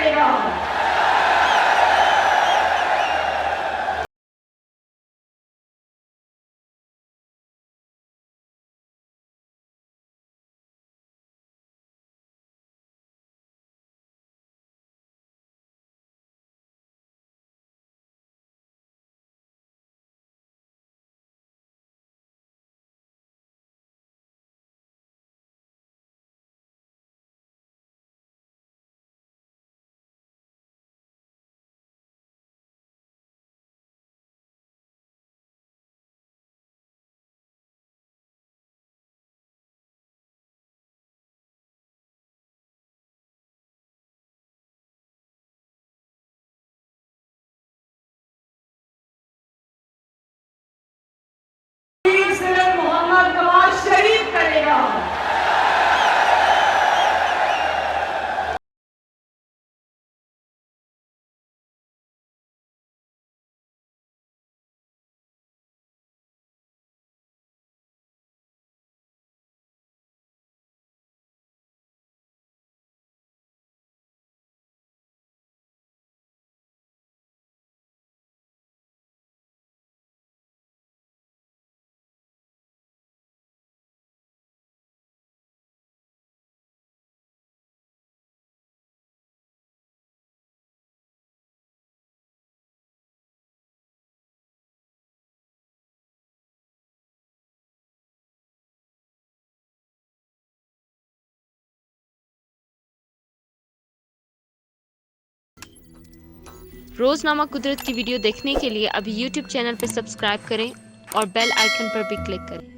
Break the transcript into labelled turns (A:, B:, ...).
A: करेगा। मोहम्मद नवाज शरीफ करेगा।
B: रोज़नामा कुदरत की वीडियो देखने के लिए अभी YouTube चैनल पर सब्सक्राइब करें और बेल आइकन पर भी क्लिक करें।